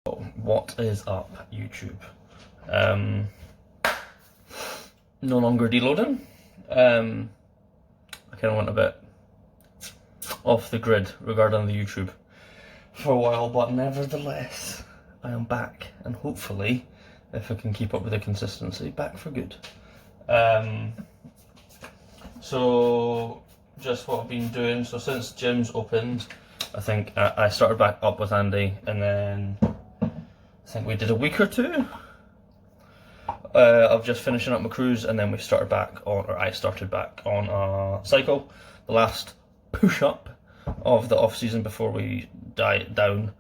What is up, YouTube? No longer deloading. I kind of went a bit off the grid regarding the YouTube for a while, but nevertheless, I am back, and hopefully, if I can keep up with the consistency, back for good. So just what I've been doing. So since gyms opened, I think I started back up with Andy, and then I think we did a week or two of just finishing up my cruise, and then we started back on, or I started back on a cycle, the last push-up of the off-season before we diet down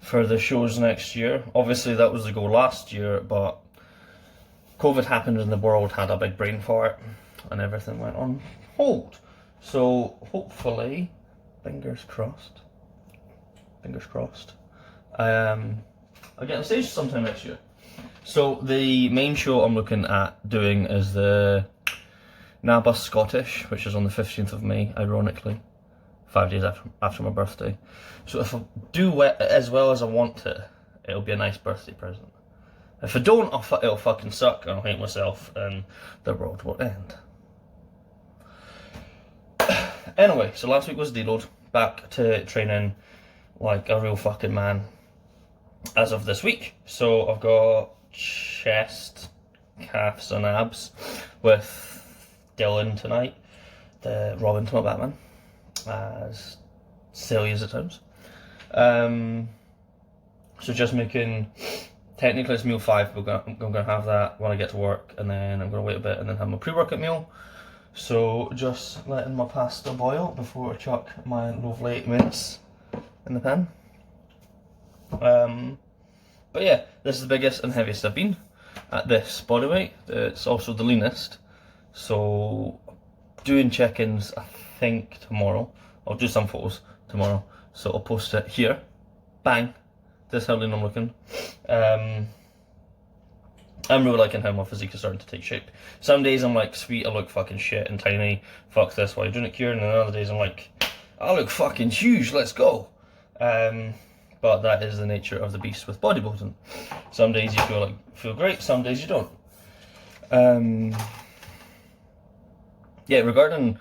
for the shows next year. Obviously that was the goal last year, but COVID happened and the world had a big brain fart and everything went on hold. So hopefully, fingers crossed, I'll get on stage sometime next year. So the main show I'm looking at doing is the NABBA Scottish, which is on the 15th of May, ironically, 5 days after my birthday. So if I do as well as I want to, it'll be a nice birthday present. If I don't, it'll fucking suck and I'll hate myself and the world will end. Anyway, so last week was deload, back to training like a real fucking man as of this week. So I've got chest, calves and abs with Dylan tonight, the Robin to my Batman, as silly as it sounds. So just making, technically it's meal 5, but I'm going to have that when I get to work, and then I'm going to wait a bit and then have my pre-workout meal. So just letting my pasta boil before I chuck my lovely mince in the pan. But yeah, this is the biggest and heaviest I've been at this body weight. It's also the leanest. So doing check-ins, I think tomorrow. I'll do some photos tomorrow, so I'll post it here. Bang! This is how lean I'm looking. I'm really liking how my physique is starting to take shape. Some days I'm like, sweet, I look fucking shit and tiny. Fuck this, why are you doing it, Kieran? And other days I'm like, I look fucking huge, let's go. But that is the nature of the beast with bodybuilding. Some days you feel great, some days you don't. Yeah, regarding,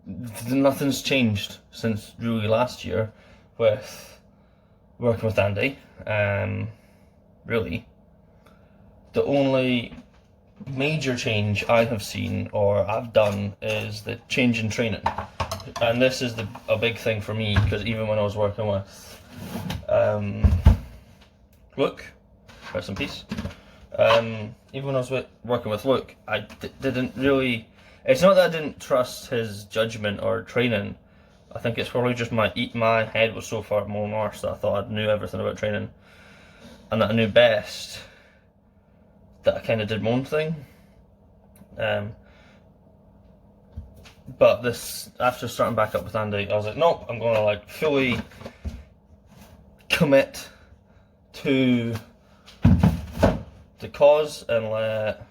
nothing's changed since really last year with working with Andy. Really, the only major change I have seen or I've done is the change in training. And this is a big thing for me, because even when I was working with Luke, rest in peace, even when I was working with Luke, I didn't really, it's not that I didn't trust his judgment or training. I think it's probably just my head was so far more north that I thought I knew everything about training and that I knew best, that I kind of did my own thing. But this, after starting back up with Andy, I was like, nope, I'm going to like fully commit to the cause and let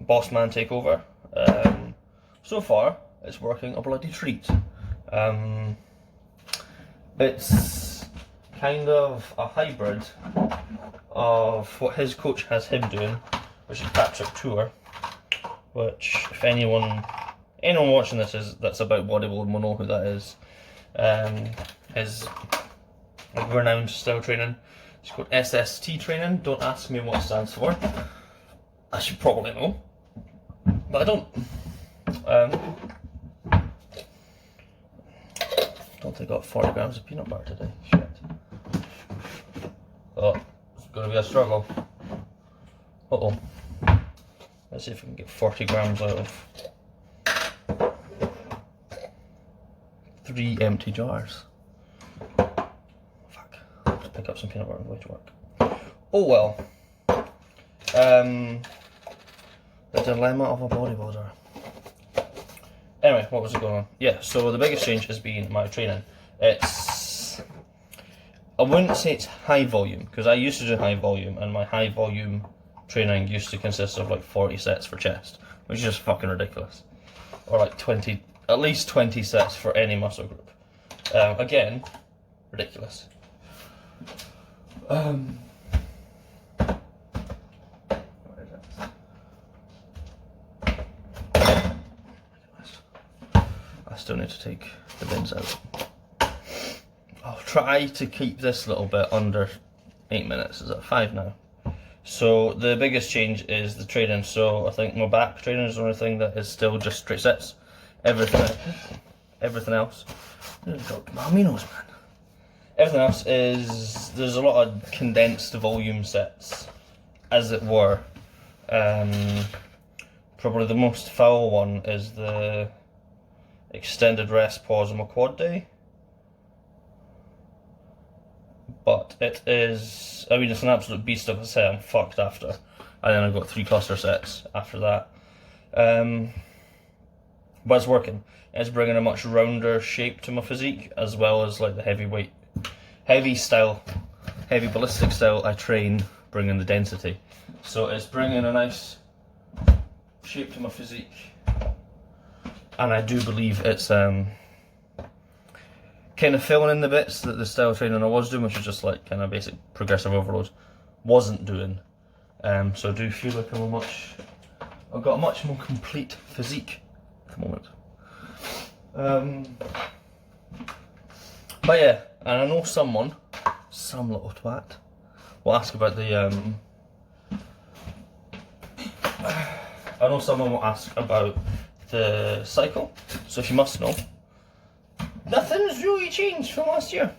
Boss Man take over. So far, it's working a bloody treat. It's kind of a hybrid of what his coach has him doing, which is Patrick Tour, which if anyone watching this that's about bodybuilding will know who that is. His renowned style training. It's called SST training. Don't ask me what it stands for. I should probably know, but I don't. Don't think I got 40 grams of peanut butter today. Shit. Oh, it's gonna be a struggle. Uh-oh. Let's see if we can get 40 grams out of 3 empty jars. Fuck. Let's pick up some peanut butter on the way to work. Oh well. The dilemma of a bodybuilder. Anyway, what was it going on? Yeah, so the biggest change has been my training. I wouldn't say it's high volume, because I used to do high volume, and my high volume training used to consist of like 40 sets for chest, which is just fucking ridiculous. Or like 20, at least 20 sets for any muscle group. Again, ridiculous. Where is it? I still need to take the bins out. I'll try to keep this little bit under 8 minutes. Is that 5 now? So the biggest change is the training. So I think my back training is the only thing that is still just straight sets. Everything else. Maminos, man. Everything else is, there's a lot of condensed volume sets, as it were. Probably the most foul one is the extended rest pause on my quad day. But it is, I mean, it's an absolute beast of a set. I'm fucked after. And then I've got 3 cluster sets after that. But it's working. It's bringing a much rounder shape to my physique, as well as like the heavyweight, heavy ballistic style I train, bringing the density. So it's bringing a nice shape to my physique. And I do believe it's kind of filling in the bits that the style training I was doing, which is just like kind of basic progressive overload, wasn't doing. So I do feel like I've got a much more complete physique at the moment. But yeah, and I know some little twat, will ask about the I know someone will ask about the cycle. So if you must know, nothing's really changed from last year.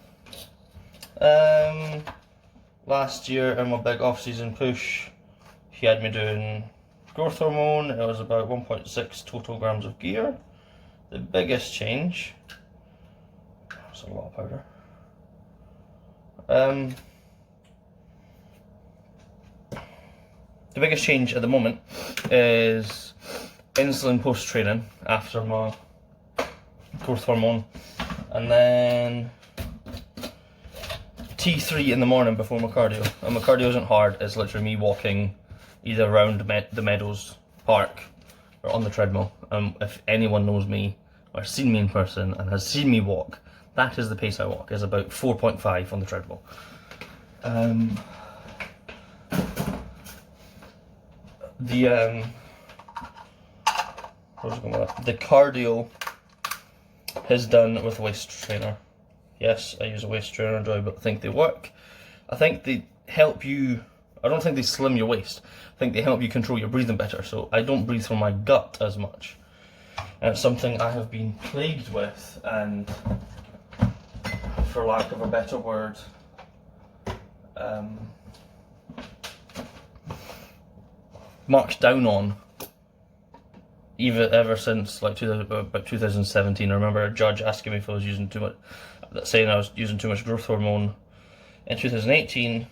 Last year in my big off-season push, he had me doing growth hormone. It was about 1.6 total grams of gear. The biggest change, that's a lot of powder. The biggest change at the moment is insulin post-training after my growth hormone, and then T3 in the morning before my cardio. And my cardio isn't hard, it's literally me walking either around the Meadows Park or on the treadmill. If anyone knows me or seen me in person and has seen me walk, that is the pace I walk, is about 4.5 on the treadmill. The cardio is done with a waist trainer. Yes, I use a waist trainer, but I think they work. I think they help you, I don't think they slim your waist. I think they help you control your breathing better, so I don't breathe from my gut as much. And it's something I have been plagued with, and for lack of a better word, marked down on, ever since like about 2017. I remember a judge asking me if I was using too much, saying I was using too much growth hormone in 2018,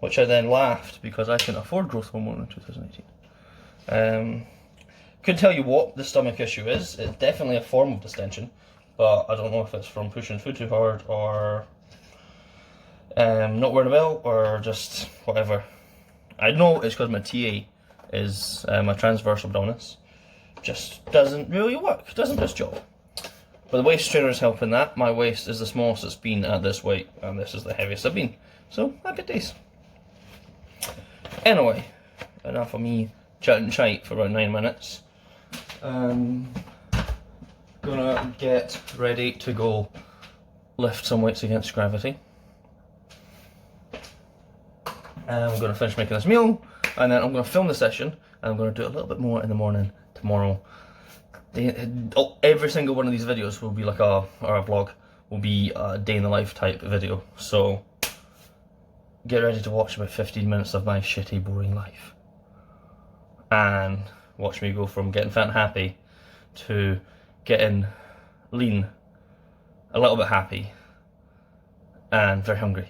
which I then laughed because I couldn't afford growth hormone in 2018. Couldn't tell you what the stomach issue is. It's definitely a form of distension, but I don't know if it's from pushing food too hard or not wearing a belt or just whatever. I know it's because my TA is my transverse abdominis just doesn't really work, doesn't do its job. But the waist trainer is helping that. My waist is the smallest it's been at this weight, and this is the heaviest I've been. So, happy days. Anyway, enough of me chatting shite for about 9 minutes. Gonna get ready to go lift some weights against gravity. I'm gonna finish making this meal, and then I'm gonna film the session, and I'm gonna do a little bit more in the morning tomorrow. Every single one of these videos will be like or a vlog, will be a day in the life type video. So get ready to watch about 15 minutes of my shitty, boring life. And watch me go from getting fat and happy to getting lean, a little bit happy, and very hungry.